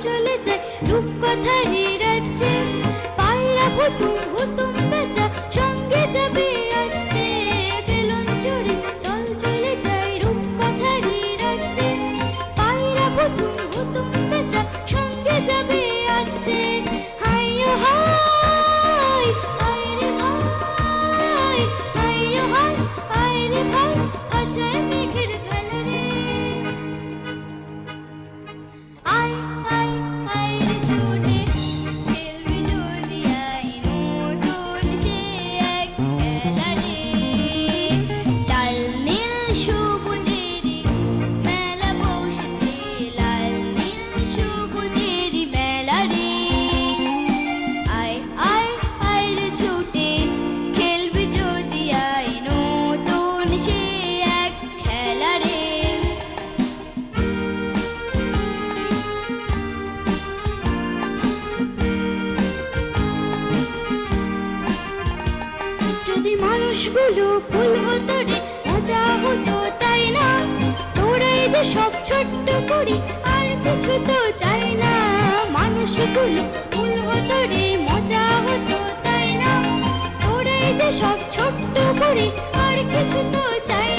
চলে যায় রূপকথারই রাজ্যে। পায়রা হুতুম হুতুম বেচা সঙ্গে যাবে রাজ্যে, বেলুন চড়ে চল চলে যায় রূপকথারই রাজ্যে। পায়রা হুতুম হুতুম বেচা সঙ্গে যাবে রাজ্যে। হাইয়ো হাই হায় রে ভাই, হাইয়ো হাই হায় রে ভাই, আশায় মেঘের ভেলা রে। আয় আয় আয় রে ছুটে খেলবি যদি আয় নতুন সে এক খেলা রে। লাল নীল সবুজেরই মেলা বসেছে, লাল নীল সবুজেরই মেলা রে। আয় আয় আয় রে ছুটে খেলবি যদি আয় নতুন সে এক খেলা রে। যদি মানুষগুলো ফুল হতো রে মজা হতো তাই না, তোরাই যে সব ছোট্ট করি আর কিছু তো চাই না। মানুষগুলো ফুল হতো রে মজা হতো তাই না, তোরাই যে সব ছোট্ট করি আর কিছু তো চাই